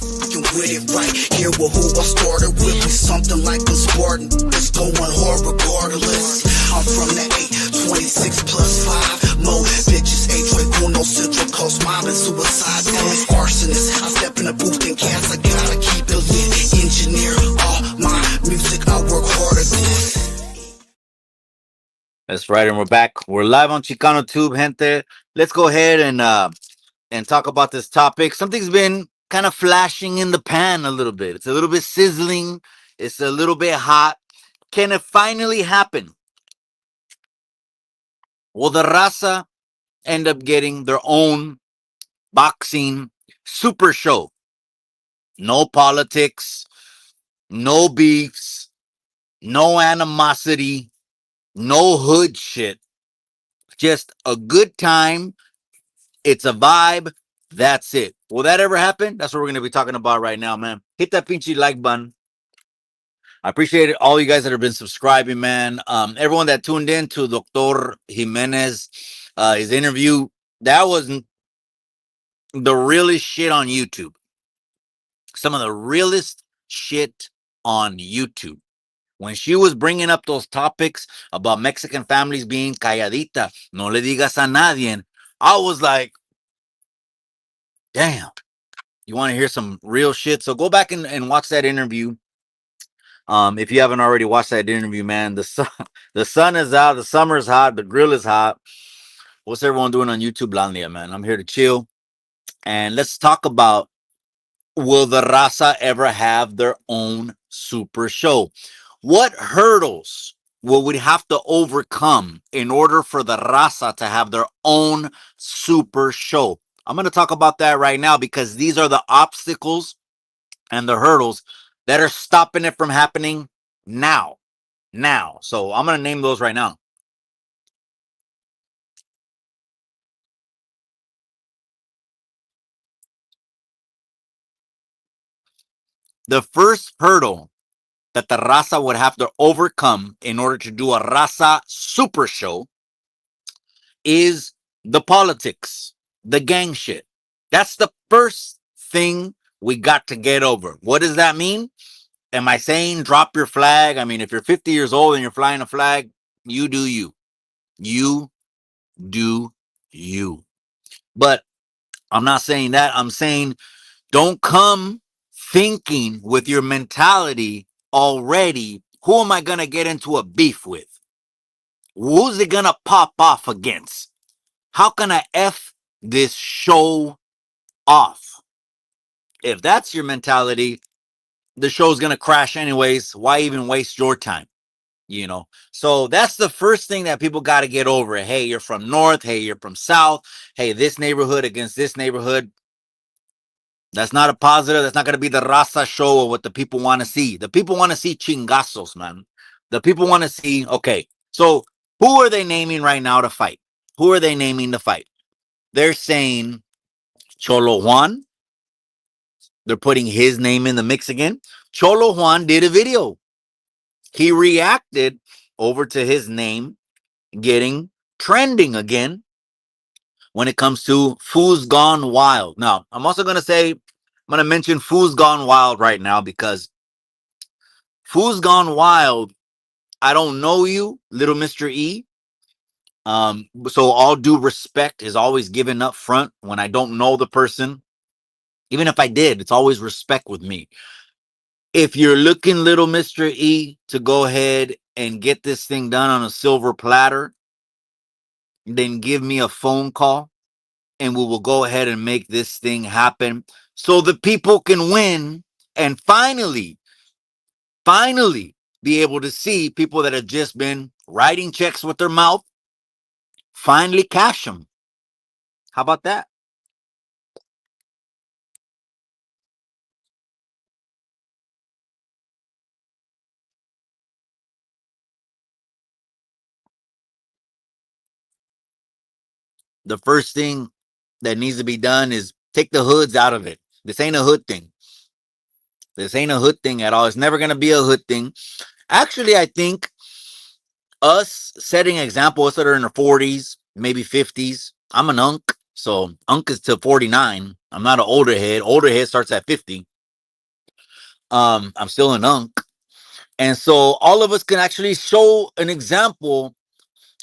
You with it right here with who I started with. We something like a Spartan. It's going hard regardless. I'm from the 826 plus 5. Mo bitches, Uno, Central Coast, mob and suicide. Fellas, arsonists. I step in the booth and cats. I gotta keep it lit. Engineer all my music. I work hard at this. That's right, and we're back. We're live on Chicano Tube, gente. Let's go ahead and talk about this topic. Something's been kind of flashing in the pan a little bit. It's a little bit sizzling. It's a little bit hot. Can it finally happen? Will the Raza end up getting their own boxing super show? No politics, no beefs, no animosity, no hood shit. Just a good time. It's a vibe. That's it. Will that ever happen? That's what we're going to be talking about right now, man. Hit that pinchy like button. I appreciate it. All you guys that have been subscribing, man. Everyone that tuned in to Dr. Jimenez, his interview, that was the realest shit on YouTube. Some of the realest shit on YouTube. When she was bringing up those topics about Mexican families being calladita, no le digas a nadie, I was like, damn, you want to hear some real shit? So go back and watch that interview. If you haven't already watched that interview, man, the sun is out, the summer is hot, the grill is hot. What's everyone doing on YouTube, Landia, man? I'm here to chill. And let's talk about, will the Raza ever have their own super show? What hurdles will we have to overcome in order for the Raza to have their own super show? I'm going to talk about that right now because these are the obstacles and the hurdles that are stopping it from happening now. So I'm going to name those right now. The first hurdle that the Raza would have to overcome in order to do a Raza super show is the politics, the gang shit. That's the first thing we got to get over. What does that mean? Am I saying drop your flag? I mean, if you're 50 years old and you're flying a flag, you do you. You do you. But I'm not saying that. I'm saying don't come thinking with your mentality already, who am I going to get into a beef with? Who's it going to pop off against? How can I F this show off? If that's your mentality, the show's going to crash anyways. Why even waste your time? You know, so that's the first thing that people got to get over. Hey, you're from North. Hey, you're from South. Hey, this neighborhood against this neighborhood. That's not a positive. That's not going to be the Raza show or what the people want to see. The people want to see chingazos, man. The people want to see, okay, so who are they naming right now to fight? Who are they naming to fight? They're saying Cholo Juan. They're putting his name in the mix again. Cholo Juan did a video. He reacted over to his name getting trending again when it comes to Foo's Gone Wild. Now, I'm also going to say, I'm going to mention Foo's Gone Wild right now because Foo's Gone Wild, I don't know you, little Mr. E. So all due respect is always given up front when I don't know the person. Even if I did, it's always respect with me. If you're looking, little Mr. E, to go ahead and get this thing done on a silver platter, then give me a phone call and we will go ahead and make this thing happen so the people can win and finally be able to see people that have just been writing checks with their mouth finally cash them. How about that? The first thing that needs to be done is take the hoods out of it. This ain't a hood thing. This ain't a hood thing at all. It's never going to be a hood thing. Actually, I think us setting example, us that are in the 40s, maybe 50s. I'm an unk, so unk is to 49. I'm not an older head. Older head starts at 50. I'm still an unk. And so all of us can actually show an example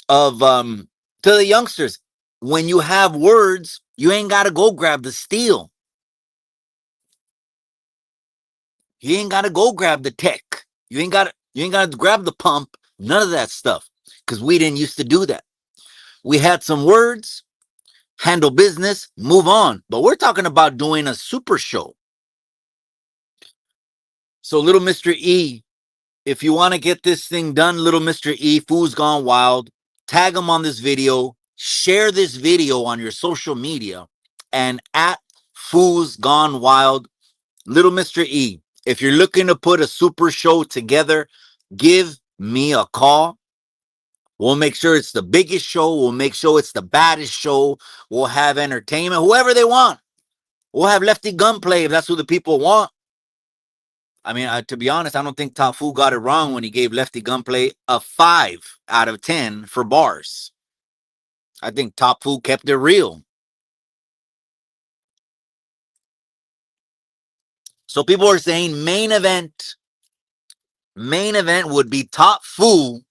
of to the youngsters. When you have words, you ain't gotta go grab the steel. You ain't gotta go grab the tech. You ain't gotta grab the pump, none of that stuff. Because we didn't used to do that. We had some words, handle business, move on. But we're talking about doing a super show. So little Mr. E, if you want to get this thing done, little Mr. E, Fool's Gone Wild, tag him on this video, share this video on your social media, and at Fool's Gone Wild, little Mr. E, if you're looking to put a super show together, give me a call. We'll make sure it's the biggest show. We'll make sure it's the baddest show. We'll have entertainment, whoever they want. We'll have Lefty Gunplay if that's who the people want. I mean, to be honest, I don't think Top Fool got it wrong when he gave Lefty Gunplay a 5 out of 10 for bars. I think Top Fool kept it real. So people are saying main event. Main event would be Top Fool.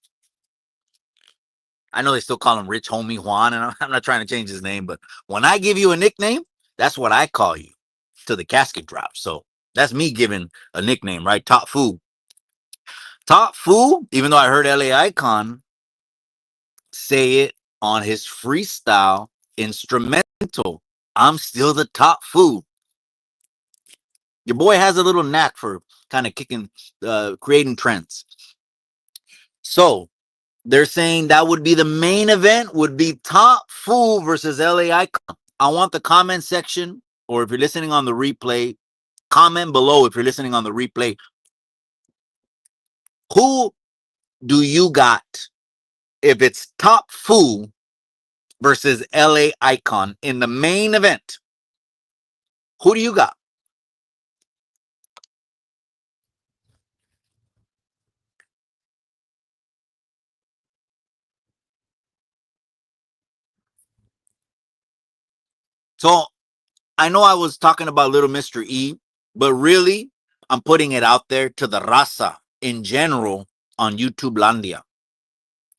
I know they still call him Rich Homie Juan, and I'm not trying to change his name, but when I give you a nickname, that's what I call you till the casket drops. So that's me giving a nickname, right? Top Fool. Top Fool, even though I heard LA Icon say it on his freestyle instrumental, I'm still the top fool. Your boy has a little knack for kind of creating trends. So they're saying that would be the main event, would be Top Fool versus LA Icon. I want the comment section, or if you're listening on the replay, comment below if you're listening on the replay. Who do you got if it's Top Fool versus LA Icon in the main event? Who do you got? So I know I was talking about little Mr. E, but really, I'm putting it out there to the Raza in general on YouTube Landia.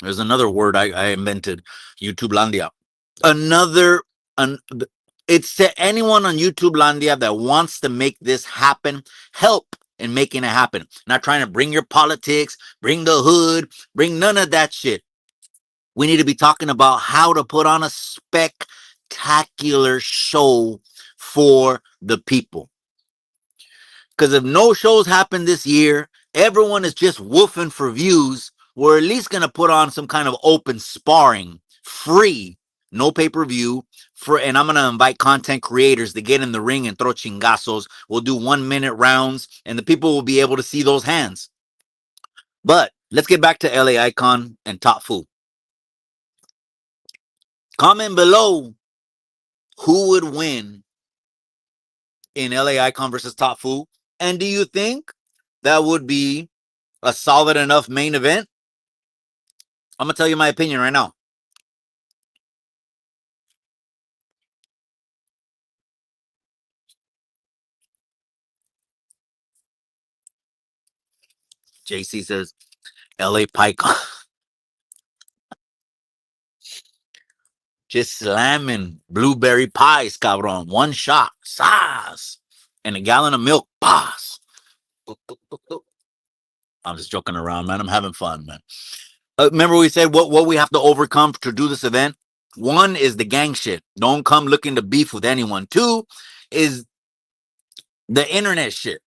There's another word I invented, YouTube Landia. Another, an, it's to anyone on YouTube Landia that wants to make this happen, help in making it happen. Not trying to bring your politics, bring the hood, bring none of that shit. We need to be talking about how to put on a spectacular show for the people. Because if no shows happen this year, everyone is just woofing for views. We're at least going to put on some kind of open sparring, free, no pay-per-view. And I'm going to invite content creators to get in the ring and throw chingazos. We'll do 1-minute rounds, and the people will be able to see those hands. But let's get back to LA Icon and Top Fool. Comment below who would win in LA Icon versus Top Fool. And do you think that would be a solid enough main event? I'm going to tell you my opinion right now. JC says, LA Pike. Just slamming blueberry pies, cabron. One shot, sauce, and a gallon of milk, pass. I'm just joking around, man. I'm having fun, man. Remember we said what we have to overcome to do this event? One is the gang shit. Don't come looking to beef with anyone. Two is the internet shit.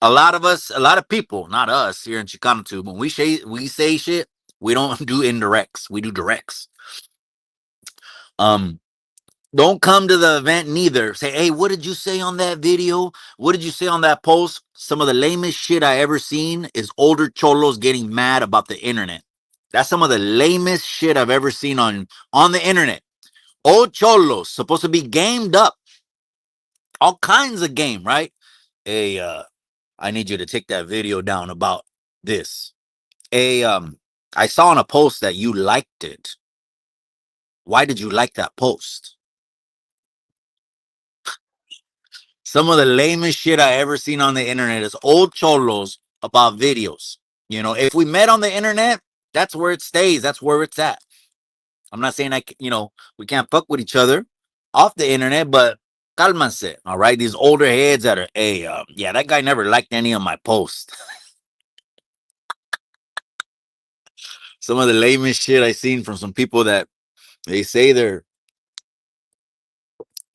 A lot of people, not us here in Chicano Tube, when we say shit, we don't do indirects. We do directs. Don't come to the event neither. Say, hey, what did you say on that video? What did you say on that post? Some of the lamest shit I ever seen is older cholos getting mad about the internet. That's some of the lamest shit I've ever seen on the internet. Old cholos supposed to be gamed up. All kinds of game, right? Hey, I need you to take that video down about this. Hey, I saw on a post that you liked it. Why did you like that post? Some of the lamest shit I ever seen on the internet is old cholos about videos. If we met on the internet, that's where it stays. That's where it's at. I'm not saying we can't fuck with each other off the internet, but cálmanse, all right? These older heads that are, hey, yeah, that guy never liked any of my posts. Some of the lamest shit I seen from some people that they say they're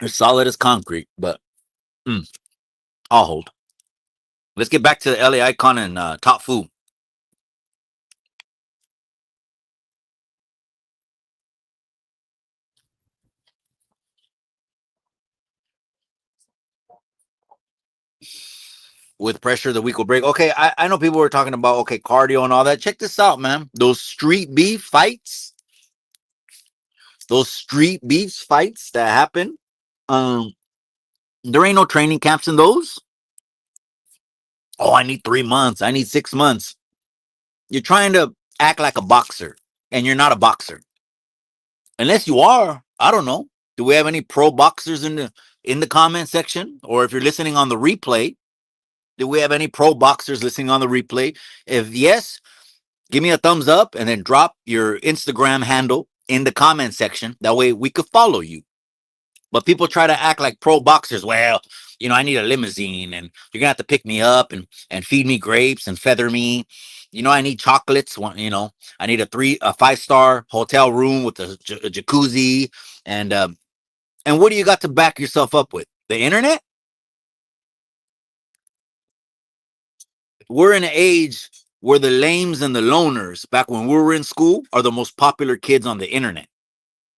solid as concrete, but I'll hold. Let's get back to the LA Icon and top food. With pressure, the week will break. Okay, I know people were talking about cardio and all that. Check this out, man. Those street beef fights, that happen. Um, there ain't no training camps in those. Oh, I need 3 months. I need 6 months. You're trying to act like a boxer, and you're not a boxer. Unless you are, I don't know. Do we have any pro boxers in the comment section? Or if you're listening on the replay, do we have any pro boxers listening on the replay? If yes, give me a thumbs up and then drop your Instagram handle in the comment section. That way we could follow you. But people try to act like pro boxers. Well, I need a limousine and you're gonna have to pick me up and feed me grapes and feather me. I need chocolates. I need a 5-star hotel room with a jacuzzi and what do you got to back yourself up with? The internet? We're in an age where the lames and the loners, back when we were in school, are the most popular kids on the internet.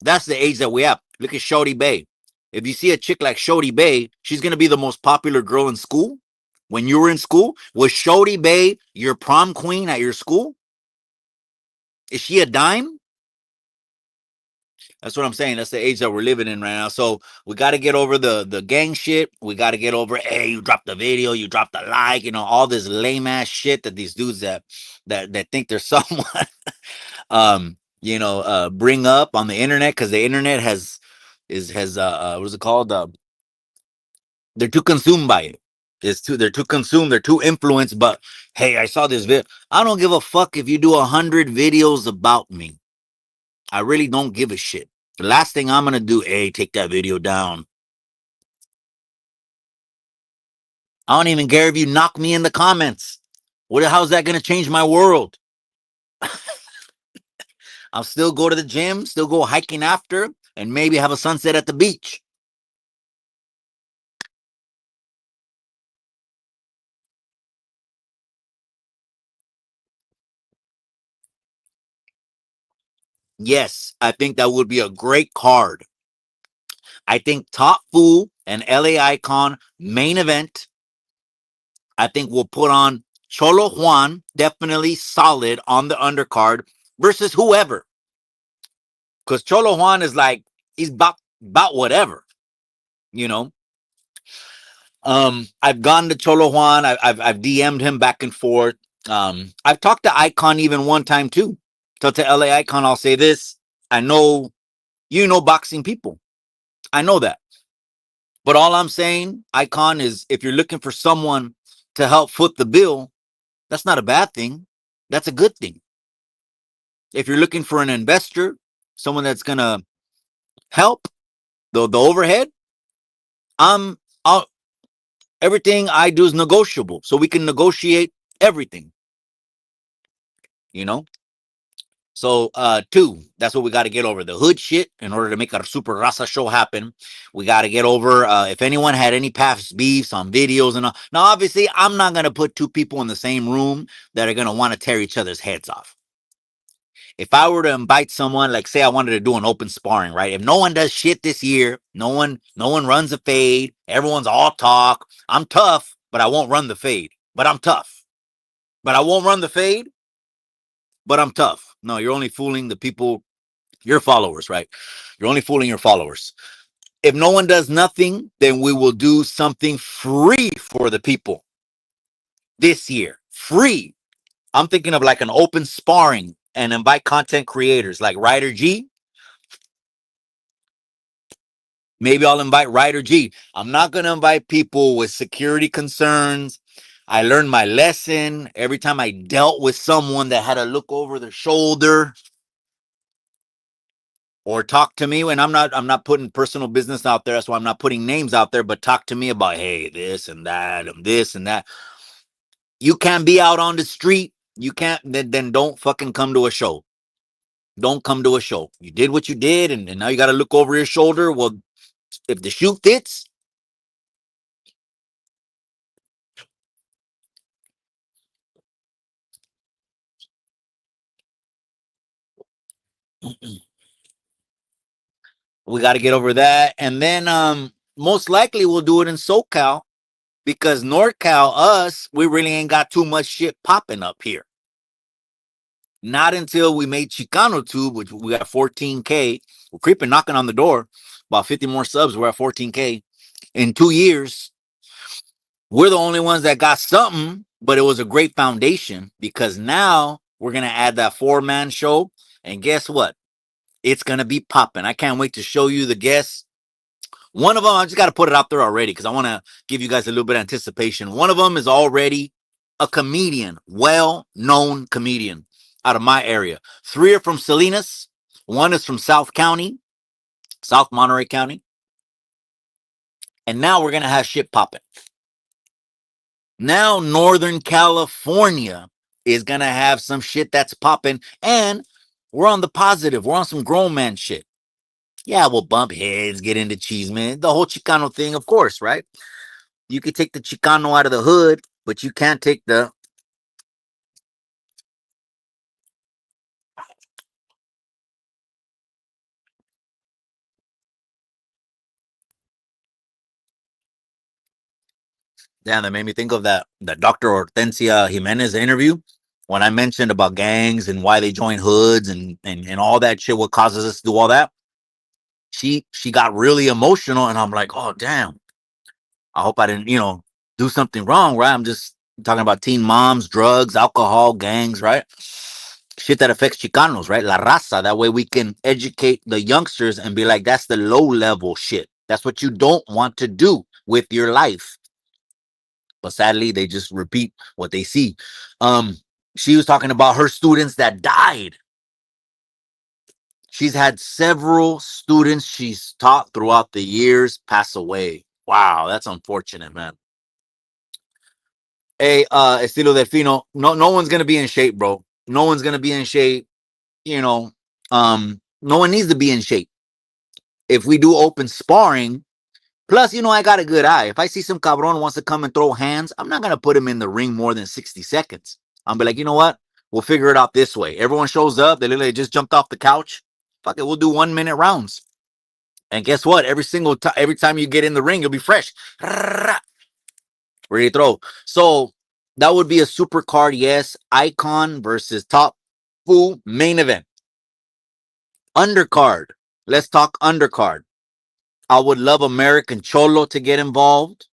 That's the age that we have. Look at Shorty Bay. If you see a chick like Shorty Bay, she's going to be the most popular girl in school. When you were in school, was Shorty Bay your prom queen at your school? Is she a dime? That's what I'm saying. That's the age that we're living in right now. So we got to get over the gang shit. We got to get over, hey, you dropped the video, you dropped the like, all this lame ass shit that these dudes that think they're someone, bring up on the internet, because the internet has what is it called? They're too consumed by it. They're too consumed. They're too influenced. But hey, I saw this video. I don't give a fuck if you do 100 videos about me. I really don't give a shit. The last thing I'm gonna do, hey, take that video down. I don't even care if you knock me in the comments. How's that gonna change my world? I'll still go to the gym, still go hiking after, and maybe have a sunset at the beach. Yes, I think that would be a great card. I think Top Fool and LA Icon main event. I think we'll put on Cholo Juan, definitely solid on the undercard, versus whoever. Because Cholo Juan is like, he's about whatever, you know. I've gone to Cholo Juan. I've DM'd him back and forth. I've talked to Icon even one time too. So to LA Icon, I'll say this: I know boxing people. I know that. But all I'm saying, Icon, is if you're looking for someone to help foot the bill, that's not a bad thing. That's a good thing. If you're looking for an investor, someone that's gonna help the overhead, I'll everything I do is negotiable. So we can negotiate everything, you know? So, two, that's what we got to get over, the hood shit, in order to make our Super Raza show happen. We got to get over, if anyone had any past beefs on videos and all. Now, obviously, I'm not going to put two people in the same room that are going to want to tear each other's heads off. If I were to invite someone, like say I wanted to do an open sparring, right? If no one does shit this year, no one runs a fade, everyone's all talk. I'm tough, but I won't run the fade. But I'm tough. But I won't run the fade, but I'm tough. No, you're only fooling the people, your followers, right? You're only fooling your followers. If no one does nothing, then we will do something free for the people this year. Free. I'm thinking of like an open sparring and invite content creators like Ryder G. Maybe I'll invite Ryder G. I'm not going to invite people with security concerns. I learned my lesson every time I dealt with someone that had to look over their shoulder or talk to me. When I'm not putting personal business out there. That's why I'm not putting names out there, but talk to me about, hey, this and that and this and that. You can't be out on the street. You can't, then don't fucking come to a show. Don't come to a show. You did what you did, and now you got to look over your shoulder. Well, if the shoe fits, we got to get over that. And then most likely we'll do it in SoCal because NorCal, us, we really ain't got too much shit popping up here. Not until we made Chicano Tube, which we got 14K. We're creeping, knocking on the door. About 50 more subs. We're at 14K. In 2 years, we're the only ones that got something, but it was a great foundation because now we're going to add that 4-man show. And guess what? It's going to be popping. I can't wait to show you the guests. One of them, I just got to put it out there already because I want to give you guys a little bit of anticipation. One of them is already a comedian, well-known comedian out of my area. 3 are from Salinas. 1 is from South County, South Monterey County. And now we're going to have shit popping. Now Northern California is going to have some shit that's popping. And we're on the positive. We're on some grown man shit. Yeah, we'll bump heads, get into cheese, man. The whole Chicano thing, of course, right? You could take the Chicano out of the hood, but you can't take the. Damn, that made me think of that Dr. Hortensia Jimenez interview when I mentioned about gangs and why they join hoods and all that shit, what causes us to do all that. She got really emotional, and I'm like, oh damn. I hope I didn't, do something wrong, right? I'm just talking about teen moms, drugs, alcohol, gangs, right? Shit that affects Chicanos, right? La raza. That way we can educate the youngsters and be like, that's the low level shit. That's what you don't want to do with your life. But sadly, they just repeat what they see. Um, she was talking about her students that died. She's had several students she's taught throughout the years pass away. Wow, that's unfortunate, man. Hey, Estilo Delfino, no one's gonna be in shape, bro. No one's gonna be in shape. You know, no one needs to be in shape. If we do open sparring, plus, I got a good eye. If I see some cabron wants to come and throw hands, I'm not gonna put him in the ring more than 60 seconds. I'm be like, you know what? We'll figure it out this way. Everyone shows up. They literally just jumped off the couch. Fuck it, we'll do 1 minute rounds. And guess what? Every time you get in the ring, you'll be fresh. Ready to throw. So that would be a super card, yes. Icon versus top full main event. Undercard. Let's talk undercard. I would love American Cholo to get involved.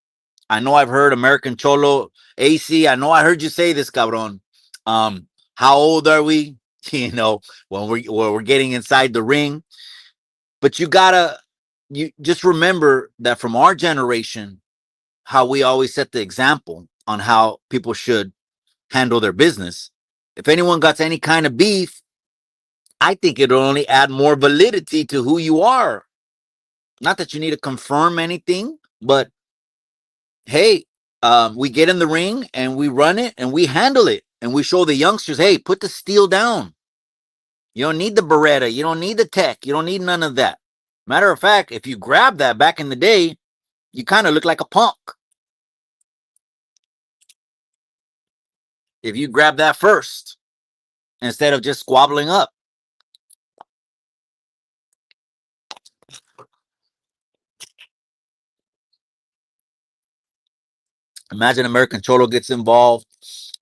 I know I've heard American Cholo. AC, I know I heard you say this, cabron. How old are we? When we're getting inside the ring. But you just remember that from our generation, how we always set the example on how people should handle their business. If anyone got any kind of beef, I think it'll only add more validity to who you are. Not that you need to confirm anything, but hey, we get in the ring and we run it and we handle it and we show the youngsters, hey, put the steel down. You don't need the Beretta. You don't need the tech. You don't need none of that. Matter of fact, if you grab that back in the day, you kind of look like a punk. If you grab that first instead of just squabbling up. Imagine American Cholo gets involved,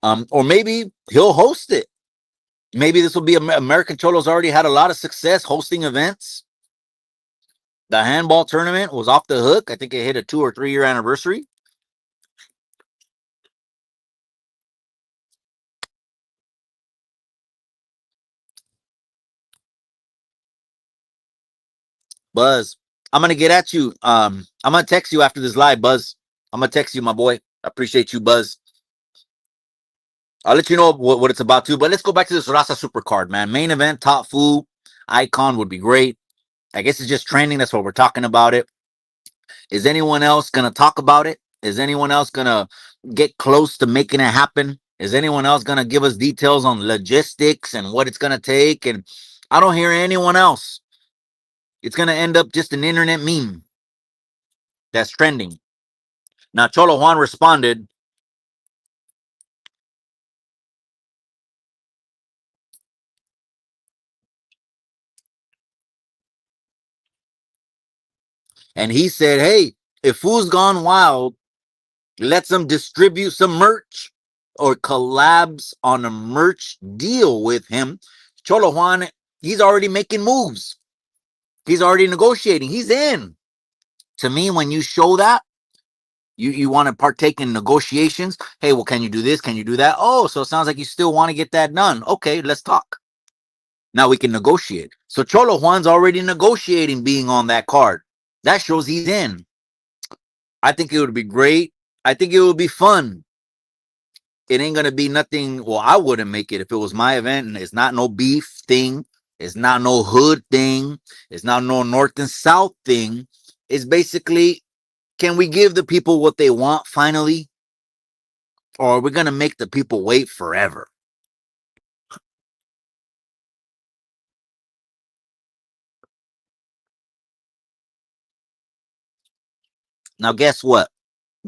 or maybe he'll host it. Maybe this will be American Cholo's already had a lot of success hosting events. The handball tournament was off the hook. I think it hit a 2 or 3 year anniversary. Buzz, I'm gonna get at you. I'm gonna text you after this live, Buzz. I'm gonna text you, my boy. I appreciate you, Buzz. I'll let you know what it's about too. But let's go back to this Raza Supercard, man. Main event, top food, icon would be great. I guess it's just trending. That's what we're talking about it. Is anyone else gonna talk about it? Is anyone else gonna get close to making it happen? Is anyone else gonna give us details on logistics and what it's gonna take? And I don't hear anyone else. It's gonna end up just an internet meme that's trending. Now Cholo Juan responded, and he said, "Hey, if Fool's Gone Wild lets them distribute some merch or collabs on a merch deal with him, Cholo Juan, he's already making moves. He's already negotiating. He's in." To me, when you show that, you want to partake in negotiations. Hey, well, can you do this? Can you do that? Oh, so it sounds like you still want to get that done. Okay, let's talk. Now we can negotiate. So Cholo Juan's already negotiating being on that card. That shows he's in. I think it would be great. I think it would be fun. It ain't gonna be nothing. Well, I wouldn't make it if it was my event, and it's not no beef thing. It's not no hood thing. It's not no north and south thing. It's basically, can we give the people what they want finally, or are we gonna make the people wait forever? Now, guess what?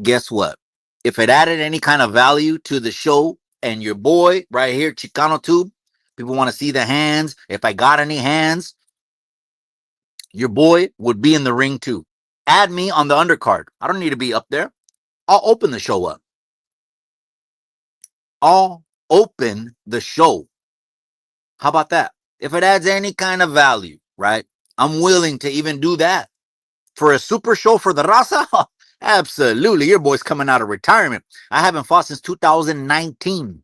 Guess what? If it added any kind of value to the show, and your boy right here, Chicano Tube, people want to see the hands. If I got any hands, your boy would be in the ring too. Add me on the undercard. I don't need to be up there. I'll open the show up. I'll open the show. How about that? If it adds any kind of value, right? I'm willing to even do that. For a super show for the Raza? Absolutely. Your boy's coming out of retirement. I haven't fought since 2019.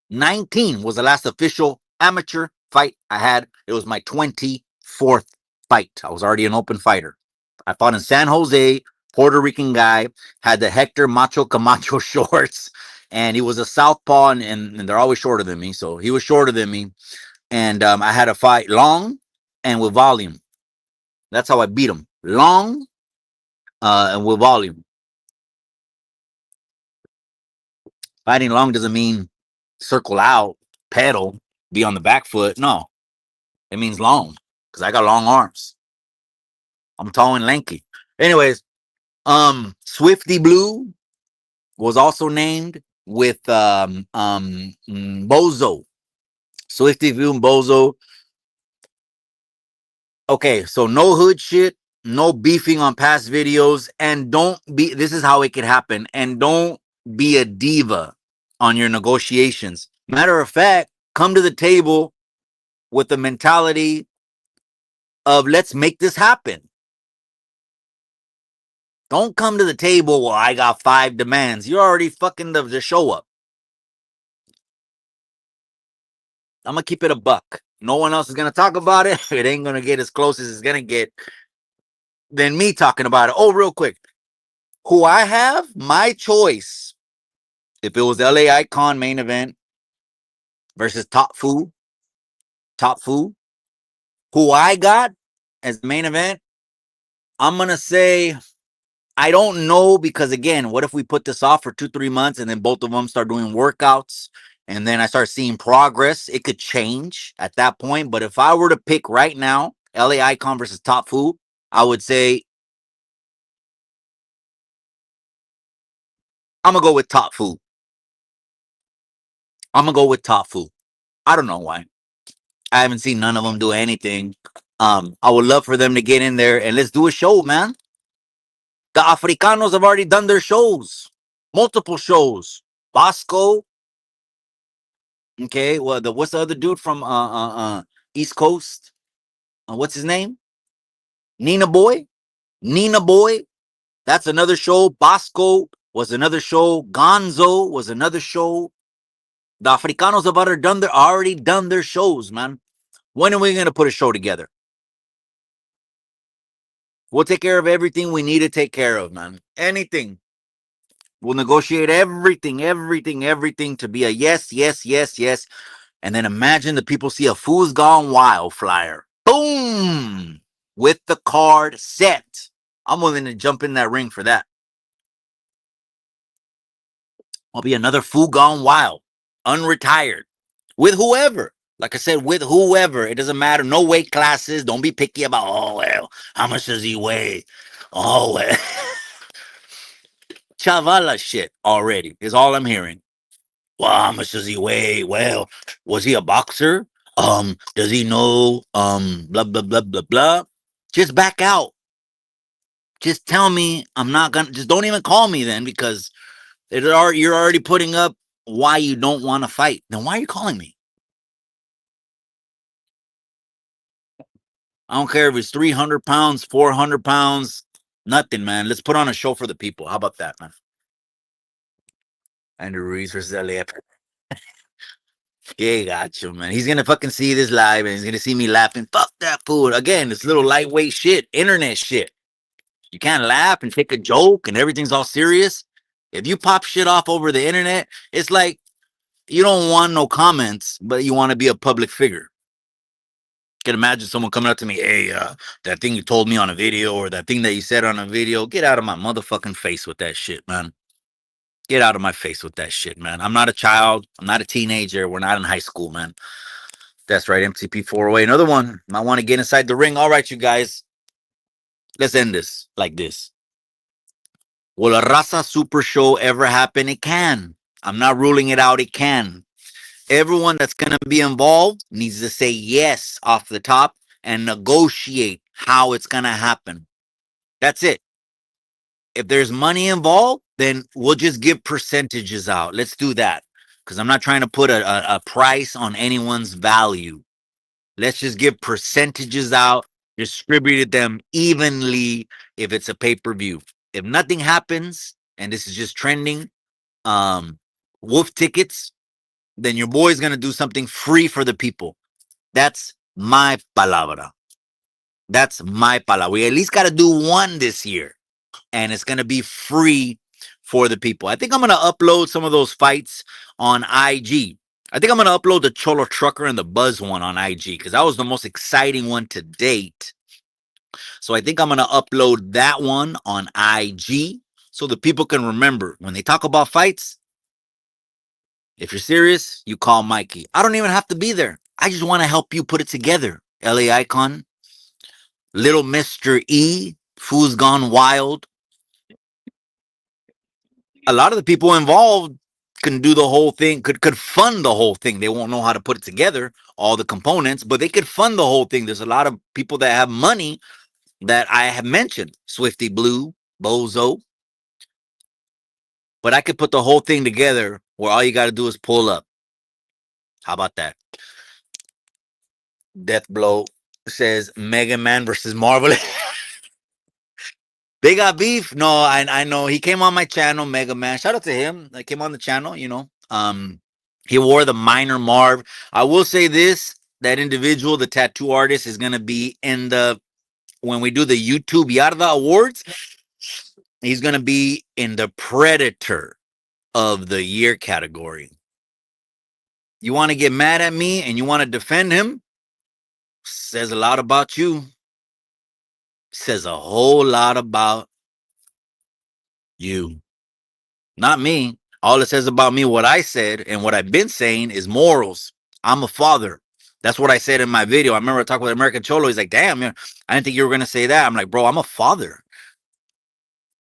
19 was the last official amateur fight I had. It was my 24th fight. I was already an open fighter. I fought in San Jose, Puerto Rican guy, had the Hector Macho Camacho shorts, and he was a southpaw, and they're always shorter than me. So he was shorter than me. And I had a fight long and with volume. That's how I beat him. Long and with volume. Fighting long doesn't mean circle out, pedal, be on the back foot. No, it means long because I got long arms. I'm tall and lanky. Anyways, Swifty Blue was also named with Bozo. Swifty Blue and Bozo. Okay, so no hood shit, no beefing on past videos, and don't be. This is how it could happen, and don't be a diva on your negotiations. Matter of fact, come to the table with the mentality of let's make this happen. Don't come to the table, well, I got 5 demands. You're already fucking the show up. I'm going to keep it a buck. No one else is going to talk about it. It ain't going to get as close as it's going to get than me talking about it. Oh, real quick. Who I have, my choice. If it was LA Icon main event versus Top Food, who I got as the main event, I'm going to say I don't know because, again, what if we put this off for 2-3 months and then both of them start doing workouts and then I start seeing progress? It could change at that point. But if I were to pick right now, LA Icon versus Top Food, I would say I'm going to go with Top Food. I'm going to go with Top Food. I don't know why. I haven't seen none of them do anything. I would love for them to get in there and let's do a show, man. The Africanos have already done their shows, multiple shows. Bosco, okay. Well, what's the other dude from East Coast? What's his name? Nina Boy. Nina Boy. That's another show. Bosco was another show. Gonzo was another show. The Africanos have already done their shows, man. When are we gonna put a show together? We'll take care of everything we need to take care of, man. Anything. We'll negotiate everything, everything, everything to be a yes, yes, yes, yes. And then imagine the people see a Fool's Gone Wild flyer. Boom! With the card set. I'm willing to jump in that ring for that. I'll be another Fool Gone Wild, unretired, with whoever. Like I said, with whoever. It doesn't matter. No weight classes. Don't be picky about, oh, well, how much does he weigh? Oh, well. Chavala shit already is all I'm hearing. Well, how much does he weigh? Well, was he a boxer? Does he know blah blah blah blah blah? Just back out. Just tell me I'm not gonna just don't even call me then because you're already putting up why you don't want to fight. Then why are you calling me? I don't care if it's 300 pounds, 400 pounds, nothing, man. Let's put on a show for the people. How about that, man? Andrew Ruiz versus LAF. Yeah, got you, man. He's gonna fucking see this live and he's gonna see me laughing. Fuck that fool. Again, this little lightweight shit, internet shit. You can't laugh and take a joke and everything's all serious. If you pop shit off over the internet, it's like you don't want no comments, but you want to be a public figure. Can imagine someone coming up to me, hey, that thing you told me on a video or that thing that you said on a video. Get out of my motherfucking face with that shit, man. Get out of my face with that shit, man. I'm not a child. I'm not a teenager. We're not in high school, man. That's right, MCP 408. Another one. I want to get inside the ring. All right, you guys. Let's end this like this. Will a Raza Super Show ever happen? It can. I'm not ruling it out. It can. Everyone that's going to be involved needs to say yes off the top and negotiate how it's going to happen. That's it. If there's money involved, then we'll just give percentages out. Let's do that. Because I'm not trying to put a price on anyone's value. Let's just give percentages out, distributed them evenly if it's a pay-per-view. If nothing happens, and this is just trending, wolf tickets, then your boy's going to do something free for the people. That's my palabra. That's my palabra. We at least got to do one this year. And it's going to be free for the people. I think I'm going to upload some of those fights on IG. I think I'm going to upload the Cholo Trucker and the Buzz one on IG because that was the most exciting one to date. So I think I'm going to upload that one on IG so the people can remember when they talk about fights. If you're serious, you call Mikey. I don't even have to be there. I just want to help you put it together. LA Icon, Little Mr. E, Fool's Gone Wild. A lot of the people involved can do the whole thing, could fund the whole thing. They won't know how to put it together, all the components, but they could fund the whole thing. There's a lot of people that have money that I have mentioned. Swifty Blue, Bozo. But I could put the whole thing together where all you got to do is pull up. How about that? Death Blow says Mega Man versus Marvel. They got beef. No, I know. He came on my channel, Mega Man. Shout out to him. I came on the channel, you know. He wore the minor Marv. I will say this: that individual, the tattoo artist, is gonna be in the when we do the YouTube Yarda Awards. He's gonna be in the Predator of the Year category. You want to get mad at me and you want to defend him? Says a lot about you. Says a whole lot about you. Not me. All it says about me, what I said and what I've been saying is morals. I'm a father. That's what I said in my video. I remember I talked with American Cholo. He's like, damn, man, I didn't think you were going to say that. I'm like, bro, I'm a father.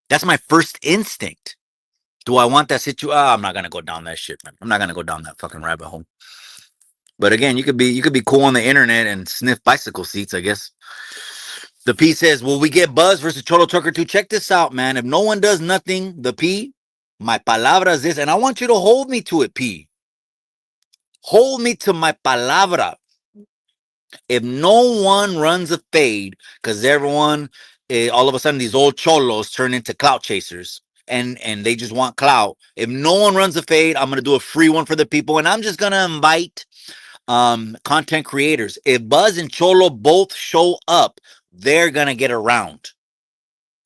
That's my first instinct. Do I want that situation? I'm not going to go down that shit, man. I'm not going to go down that fucking rabbit hole. But again, you could be cool on the internet and sniff bicycle seats, I guess. The P says, will we get Buzz versus Cholo Trucker 2? Check this out, man. If no one does nothing, the P, my palabra is this, and I want you to hold me to it, P. Hold me to my palabra. If no one runs a fade, because everyone, all of a sudden, these old cholos turn into clout chasers, and they just want clout. If no one runs a fade, I'm going to do a free one for the people, and I'm just going to invite content creators. If Buzz and Cholo both show up, they're going to get around.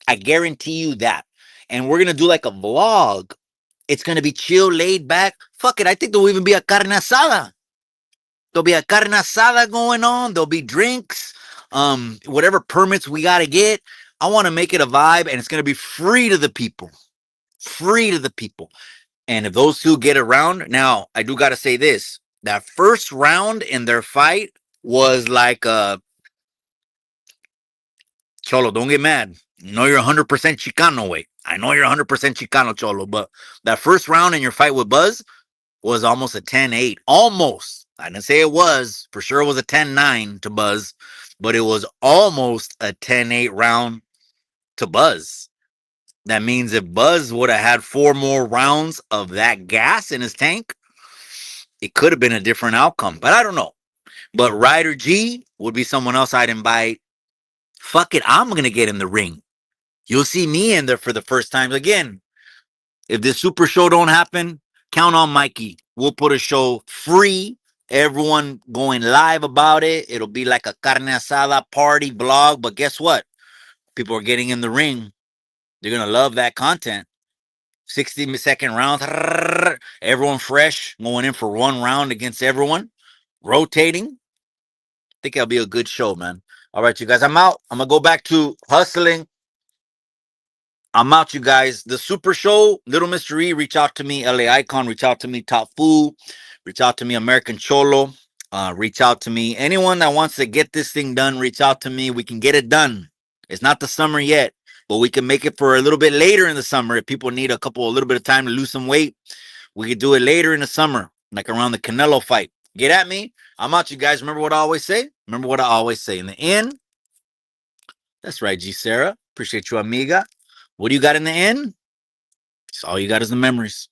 I guarantee you that. And we're gonna do like a vlog. It's gonna be chill, laid back. Fuck it. I think there'll even be a carne asada. There'll be a carne asada going on. There'll be drinks. Whatever permits we gotta get. I want to make it a vibe, and it's gonna be free to the people. Free to the people. And if those two get around, now I do gotta say this: that first round in their fight was like Cholo, don't get mad. I know you're 100% Chicano, way. I know you're 100% Chicano, Cholo, but that first round in your fight with Buzz was almost a 10-8. Almost. I didn't say it was. For sure it was a 10-9 to Buzz, but it was almost a 10-8 round to Buzz. That means if Buzz would have had 4 more rounds of that gas in his tank, it could have been a different outcome. But I don't know. But Ryder G would be someone else I'd invite. Fuck it, I'm going to get in the ring. You'll see me in there for the first time. Again, if this super show don't happen, count on Mikey. We'll put a show free. Everyone going live about it. It'll be like a carne asada party vlog. But guess what? People are getting in the ring. They're going to love that content. 60-second round. Everyone fresh. Going in for one round against everyone. Rotating. I think it'll be a good show, man. All right, you guys. I'm out. I'm going to go back to hustling. I'm out, you guys. The Super Show, Little Mr. E, reach out to me. LA Icon, reach out to me. Top Fu, reach out to me. American Cholo, reach out to me. Anyone that wants to get this thing done, reach out to me. We can get it done. It's not the summer yet, but we can make it for a little bit later in the summer. If people need a little bit of time to lose some weight, we could do it later in the summer, like around the Canelo fight. Get at me. I'm out, you guys. Remember what I always say? Remember what I always say. In the end, that's right, G. Sarah. Appreciate you, amiga. What do you got in the end? All you got is the memories.